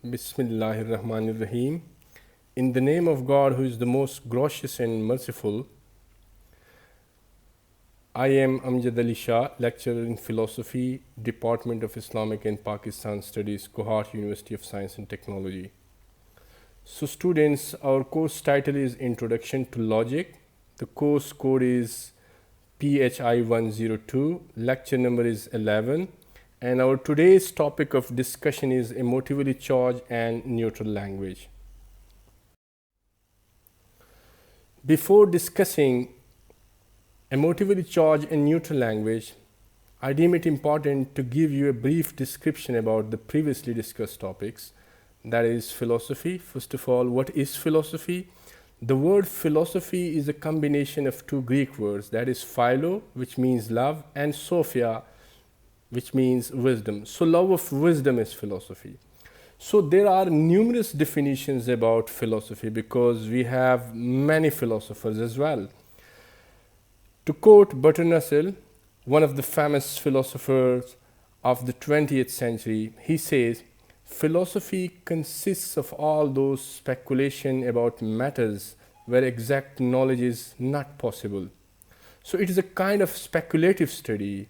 Bismillahirrahmanirrahim. In the name of God, who is the most gracious and merciful, I am Amjad Ali Shah, lecturer in philosophy, Department of Islamic and Pakistan Studies, Kohat University of Science and Technology. So students, our course title is Introduction to Logic. The course code is PHI102, lecture number is 11. And our today's topic of discussion is emotively charged and neutral language. Before discussing emotively charged and neutral language, I deem it important to give you a brief description about the previously discussed topics. That is philosophy. First of all, what is philosophy? The word philosophy is a combination of two Greek words, that is philo, which means love, and sophia, which means wisdom. So love of wisdom is philosophy. So there are numerous definitions about philosophy because we have many philosophers as well. To quote Bertrand Russell, one of the famous philosophers of the 20th century, he says, philosophy consists of all those speculation about matters where exact knowledge is not possible. So it is a kind of speculative study.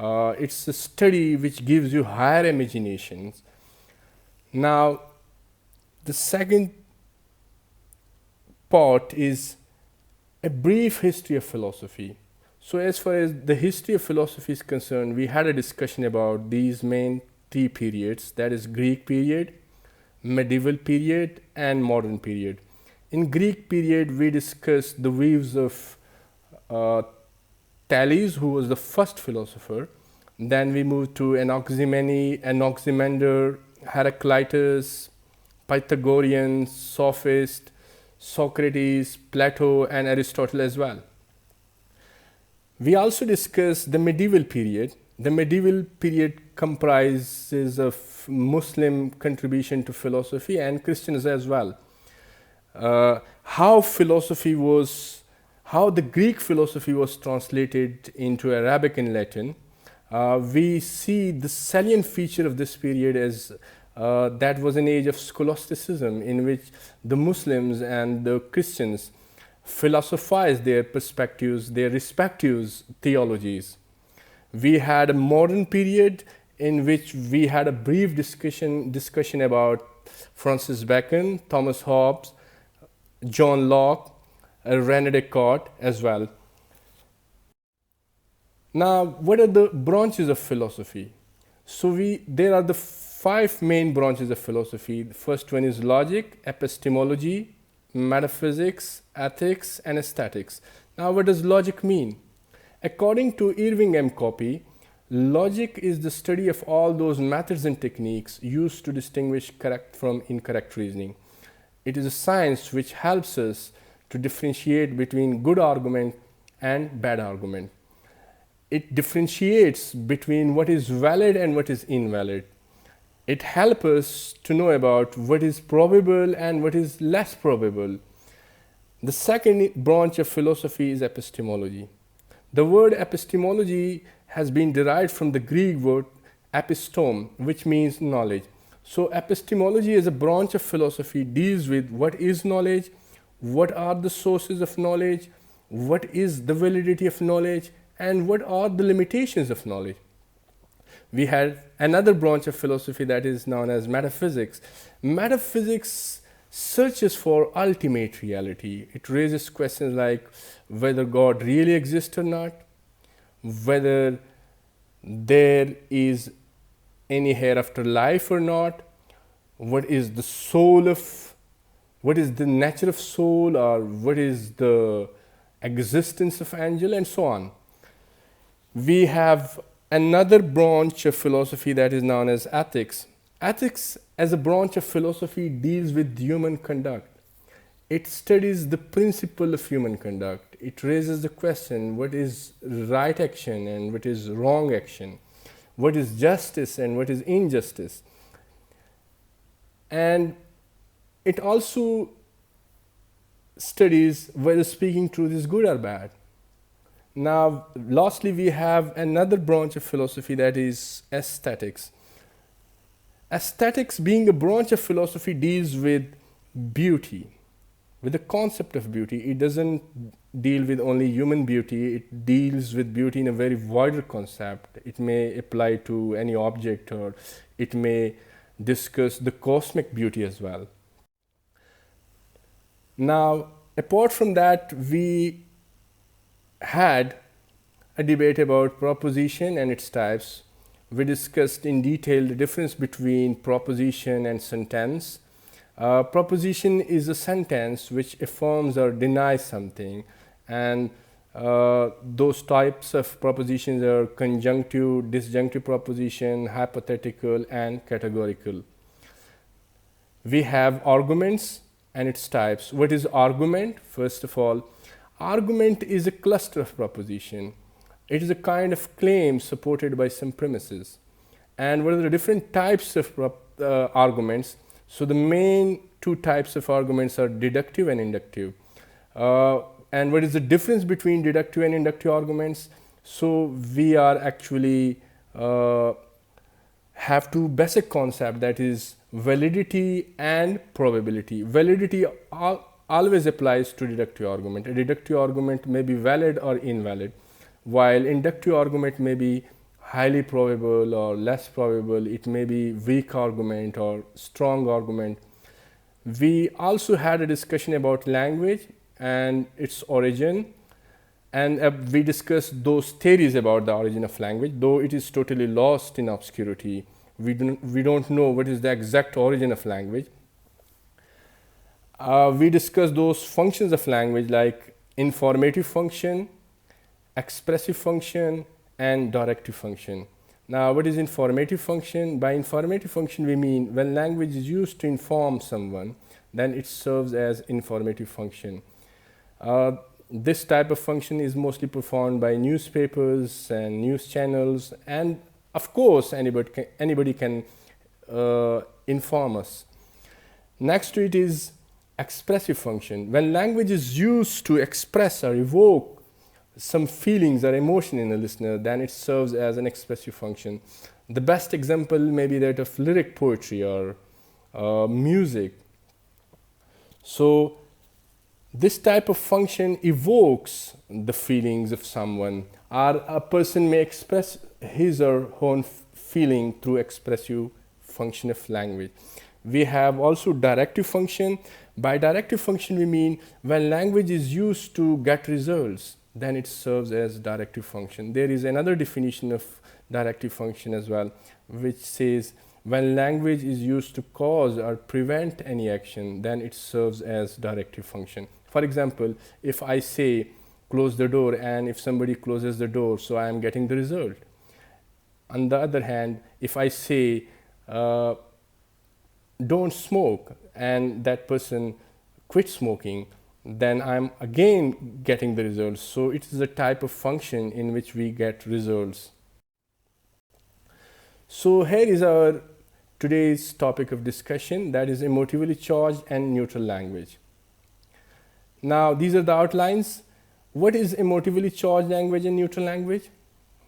It's a study which gives you higher imaginations. Now, the second part is a brief history of philosophy. So as far as the history of philosophy is concerned, we had a discussion about these main three periods, that is Greek period, medieval period, and modern period. In Greek period, we discussed the views of Thales, who was the first philosopher. Then we moved to Anaximander, Heraclitus, Pythagoreans, Sophist, Socrates, Plato, and Aristotle as well. We also discussed the medieval period. The medieval period comprises of Muslim contribution to philosophy and Christians as well. How the Greek philosophy was translated into Arabic and Latin. We see the salient feature of this period as that was an age of scholasticism in which the Muslims and the Christians philosophized their perspectives, their respective theologies. We had a modern period in which we had a brief discussion about Francis Bacon, Thomas Hobbes, John Locke, René Descartes as well. Now, what are the branches of philosophy? So there are the five main branches of philosophy. The first one is logic, epistemology, metaphysics, ethics, and aesthetics. Now, what does logic mean? According to Irving M. Copy, logic is the study of all those methods and techniques used to distinguish correct from incorrect reasoning. It is a science which helps us to differentiate between good argument and bad argument. It differentiates between what is valid and what is invalid. It helps us to know about what is probable and what is less probable. The second branch of philosophy is epistemology. The word epistemology has been derived from the Greek word epistome, which means knowledge. So epistemology as a branch of philosophy deals with what is knowledge, what are the sources of knowledge, what is the validity of knowledge, and what are the limitations of knowledge. We had another branch of philosophy that is known as metaphysics. Metaphysics searches for ultimate reality. It raises questions like whether God really exists or not, whether there is any hereafter life or not, what is the nature of soul, or what is the existence of angel, and so on. We have another branch of philosophy that is known as ethics. Ethics as a branch of philosophy deals with human conduct. It studies the principle of human conduct. It raises the question, what is right action and what is wrong action? What is justice and what is injustice? And it also studies whether speaking truth is good or bad. Now, lastly, we have another branch of philosophy that is aesthetics. Aesthetics, being a branch of philosophy, deals with beauty, with the concept of beauty. It doesn't deal with only human beauty, it deals with beauty in a very wider concept. It may apply to any object, or it may discuss the cosmic beauty as well. Now, apart from that, we had a debate about proposition and its types. We discussed in detail the difference between proposition and sentence. Proposition is a sentence which affirms or denies something, and those types of propositions are conjunctive, disjunctive proposition, hypothetical, and categorical. We have arguments and its types. What is argument? First of all, argument is a cluster of proposition. It is a kind of claim supported by some premises. And what are the different types of arguments? So the main two types of arguments are deductive and inductive. And what is the difference between deductive and inductive arguments? So we are actually have two basic concepts, that is validity and probability. Validity always applies to deductive argument. A deductive argument may be valid or invalid, while inductive argument may be highly probable or less probable. It may be weak argument or strong argument. We also had a discussion about language and its origin, and we discussed those theories about the origin of language, though it is totally lost in obscurity. We don't know what is the exact origin of language. We discussed those functions of language like informative function, expressive function, and directive function. Now, what is informative function? By informative function, we mean when language is used to inform someone, then it serves as informative function. This type of function is mostly performed by newspapers and news channels, and of course, anybody can inform us. Next to it is expressive function. When language is used to express or evoke some feelings or emotion in a listener, then it serves as an expressive function. The best example may be that of lyric poetry or music. So this type of function evokes the feelings of someone, or a person may express his or her own feeling through expressive function of language. We have also directive function. By directive function, we mean when language is used to get results, then it serves as directive function. There is another definition of directive function as well, which says when language is used to cause or prevent any action, then it serves as directive function. For example, if I say close the door, and if somebody closes the door, so I am getting the result. On the other hand, if I say don't smoke, and that person quits smoking, then I'm again getting the results. So it is a type of function in which we get results. So here is our today's topic of discussion, that is emotively charged and neutral language. Now these are the outlines. What is emotively charged language and neutral language?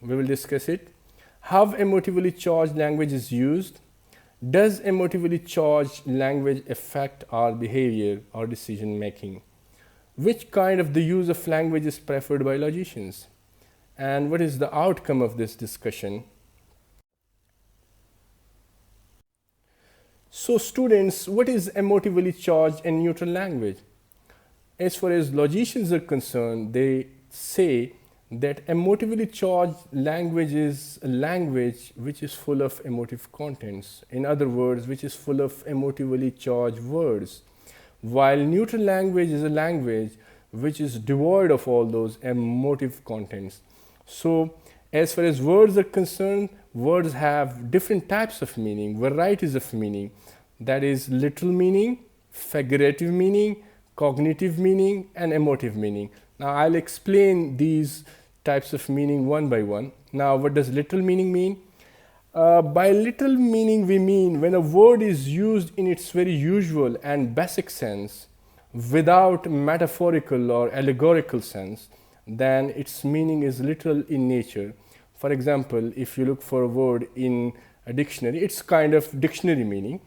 We will discuss it. How emotively charged language is used. Does emotively charged language affect our behavior or decision making? Which kind of the use of language is preferred by logicians? And what is the outcome of this discussion? So students, what is emotively charged and neutral language? As far as logicians are concerned, they say that emotively charged language is a language which is full of emotive contents. In other words, which is full of emotively charged words. While neutral language is a language which is devoid of all those emotive contents. So as far as words are concerned, words have different types of meaning, varieties of meaning. That is literal meaning, figurative meaning, cognitive meaning, and emotive meaning. Now I'll explain these types of meaning one by one. Now what does literal meaning mean? By literal meaning we mean when a word is used in its very usual and basic sense without metaphorical or allegorical sense, then its meaning is literal in nature. For example, if you look for a word in a dictionary, it's kind of dictionary meaning.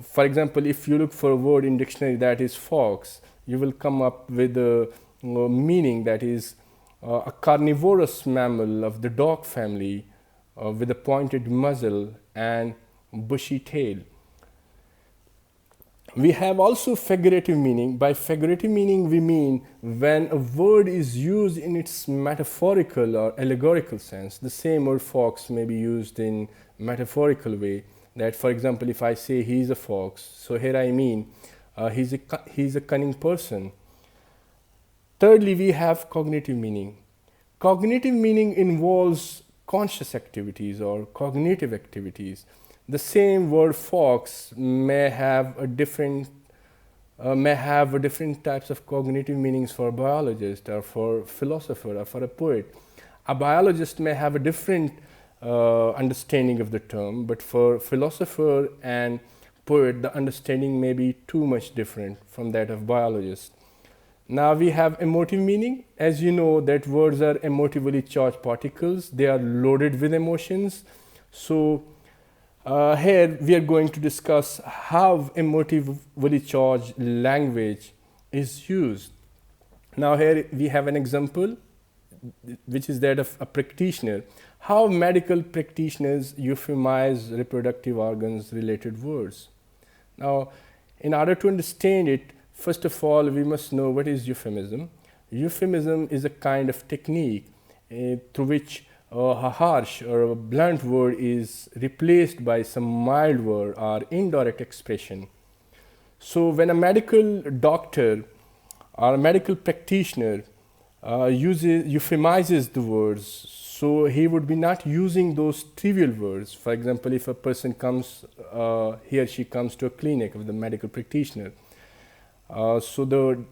For example, if you look for a word in dictionary that is fox, you will come up with a meaning that is a carnivorous mammal of the dog family with a pointed muzzle and bushy tail. We have also figurative meaning. By figurative meaning, we mean when a word is used in its metaphorical or allegorical sense. The same word fox may be used in metaphorical way. That, for example, if I say he is a fox, so here I mean he's a cunning person. Thirdly, we have cognitive meaning. Cognitive meaning involves conscious activities or cognitive activities. The same word fox may have a different types of cognitive meanings for a biologist or for a philosopher or for a poet. A biologist may have a different understanding of the term, but for philosopher and poet, the understanding may be too much different from that of biologist. Now we have emotive meaning. As you know, that words are emotively charged particles. They are loaded with emotions. So here we are going to discuss how emotively charged language is used. Now here we have an example, which is that of a practitioner. How medical practitioners euphemize reproductive organs related words. Now, in order to understand it, first of all, we must know what is euphemism. Euphemism is a kind of technique through which a harsh or a blunt word is replaced by some mild word or indirect expression. So when a medical doctor or a medical practitioner euphemizes the words, so he would be not using those trivial words. For example, if a person comes, he or she comes to a clinic of the medical practitioner, so the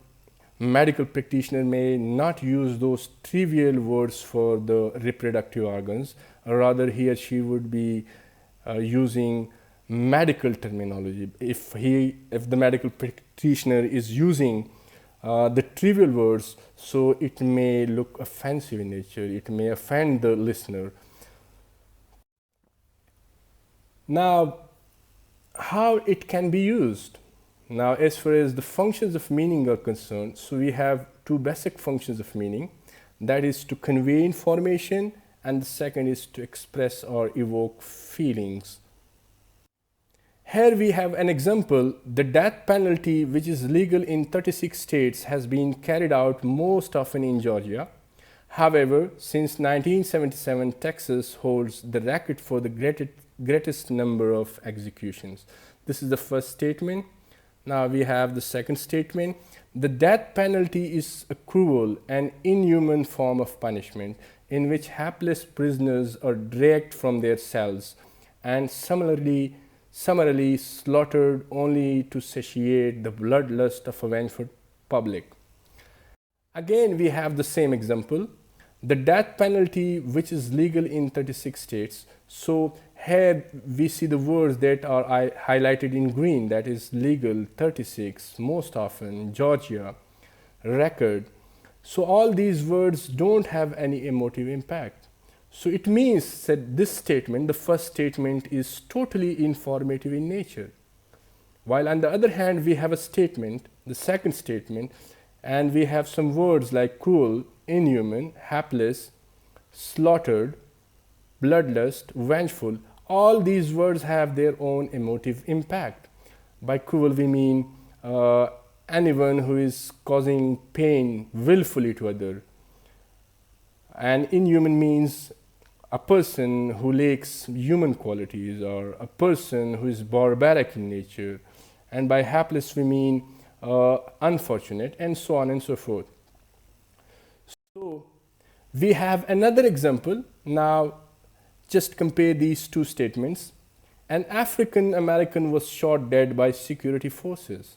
medical practitioner may not use those trivial words for the reproductive organs. Rather, he or she would be using medical terminology. If the medical practitioner is using the trivial words, so it may look offensive in nature, it may offend the listener. Now, how it can be used? Now, as far as the functions of meaning are concerned, so we have two basic functions of meaning. That is to convey information, and the second is to express or evoke feelings. Here we have an example. The death penalty, which is legal in 36 states, has been carried out most often in Georgia. However, since 1977, Texas holds the record for the greatest number of executions. This is the first statement. Now we have the second statement. The death penalty is a cruel and inhuman form of punishment in which hapless prisoners are dragged from their cells and summarily slaughtered only to satiate the bloodlust of a vengeful public. Again, we have the same example. The death penalty, which is legal in 36 states. So here we see the words that are highlighted in green, that is legal, 36, most often, Georgia, record. So all these words don't have any emotive impact. So it means that this statement, the first statement, is totally informative in nature. While on the other hand, we have a statement, the second statement, and we have some words like cruel, inhuman, hapless, slaughtered, bloodlust, vengeful. All these words have their own emotive impact. By cruel, we mean anyone who is causing pain willfully to other. And inhuman means a person who lacks human qualities, or a person who is barbaric in nature. And by hapless, we mean unfortunate, and so on and so forth. So we have another example. Now just compare these two statements. An African American was shot dead by security forces.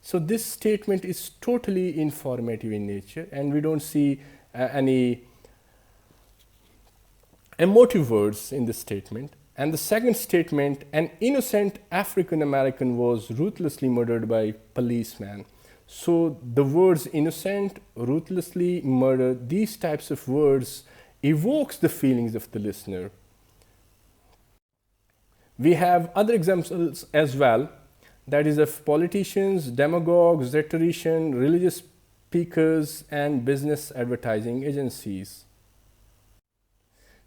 So this statement is totally informative in nature, and we don't see any emotive words in this statement. And the second statement, an innocent African American was ruthlessly murdered by policemen. So the words innocent, ruthlessly, murder, these types of words evokes the feelings of the listener. We have other examples as well, that is of politicians, demagogues, rhetoricians, religious speakers, and business advertising agencies.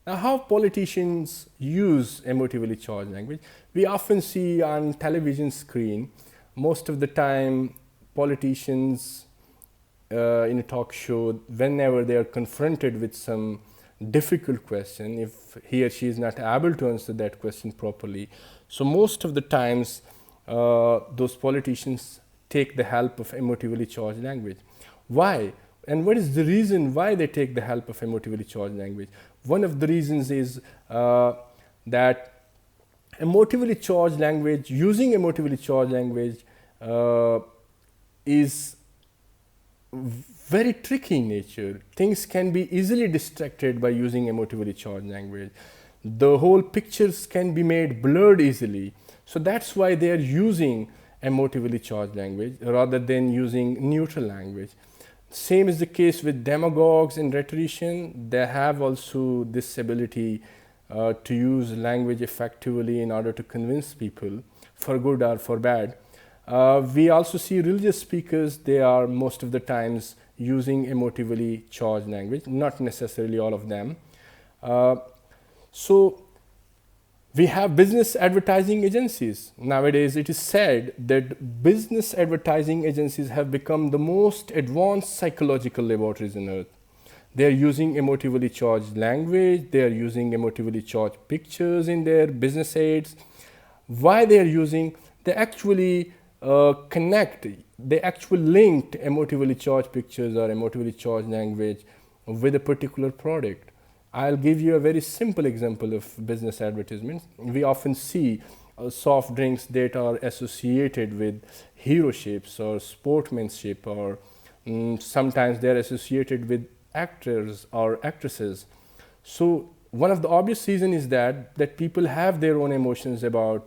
Now, how politicians use emotively charged language? We often see on television screen, most of the time, politicians in a talk show, whenever they are confronted with some difficult question, if he or she is not able to answer that question properly, so most of the times those politicians take the help of emotively charged language. Why? And what is the reason why they take the help of emotively charged language? One of the reasons is that emotively charged language, using emotively charged language is very tricky in nature. Things can be easily distracted by using emotively charged language. The whole pictures can be made blurred easily. So that's why they are using emotively charged language rather than using neutral language. Same is the case with demagogues and rhetoricians. They have also this ability to use language effectively in order to convince people, for good or for bad. We also see religious speakers, they are most of the times using emotively charged language, not necessarily all of them. So we have business advertising agencies. Nowadays, it is said that business advertising agencies have become the most advanced psychological laboratories on earth. They are using emotively charged language, they are using emotively charged pictures in their business aids. Why they are using? They actually they actually linked emotively charged pictures or emotively charged language with a particular product. I'll give you a very simple example of business advertisements. We often see soft drinks that are associated with heroeships or sportsmanship, or sometimes they're associated with actors or actresses. So one of the obvious reasons is that people have their own emotions about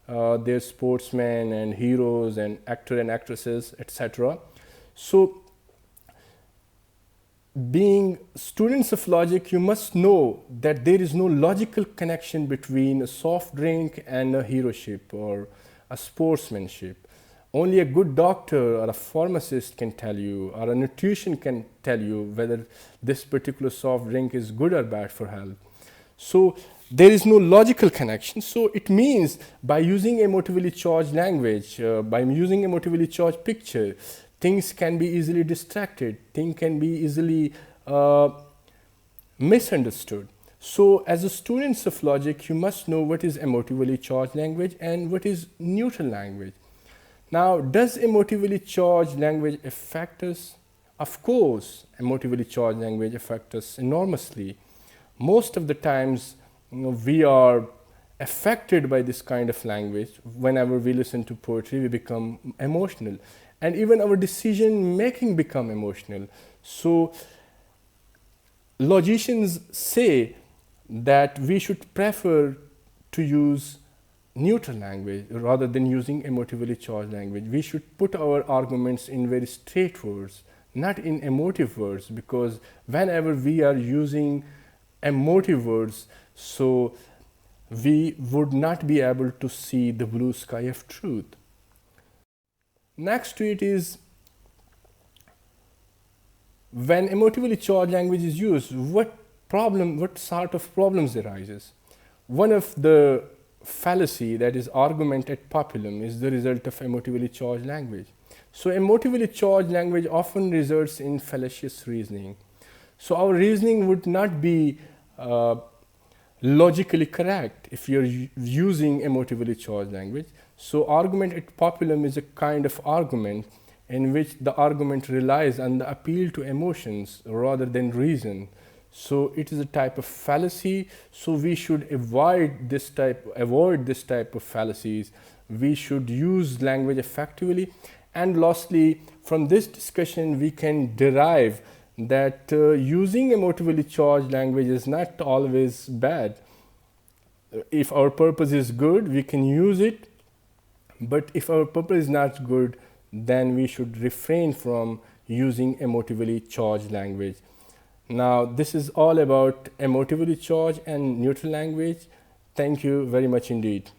their sportsmen and heroes and actors and actresses, etc. So being students of logic, you must know that there is no logical connection between a soft drink and a heroship or a sportsmanship. Only a good doctor or a pharmacist can tell you, or a nutrition can tell you whether this particular soft drink is good or bad for health. So there is no logical connection. So it means by using emotively charged language, by using emotively charged picture, things can be easily distracted, things can be easily misunderstood. So as a students of logic, you must know what is emotively charged language and what is neutral language. Now, does emotively charged language affect us? Of course, emotively charged language affects us enormously. Most of the times, we are affected by this kind of language. Whenever we listen to poetry, we become emotional. And even our decision making become emotional. So logicians say that we should prefer to use neutral language rather than using emotively charged language. We should put our arguments in very straight words, not in emotive words, because whenever we are using emotive words, so we would not be able to see the blue sky of truth. Next to it is, when emotively charged language is used, what sort of problems arises? One of the fallacy, that is argument ad populum, is the result of emotively charged language. So emotively charged language often results in fallacious reasoning. So our reasoning would not be logically correct if you're using emotively charged language. So argument ad populum is a kind of argument in which the argument relies on the appeal to emotions rather than reason. So it is a type of fallacy. So we should avoid this type of fallacies. We should use language effectively. And lastly, from this discussion, we can derive that using emotively charged language is not always bad. If our purpose is good, we can use it. But if our purpose is not good, then we should refrain from using emotively charged language. Now, this is all about emotively charged and neutral language. Thank you very much indeed.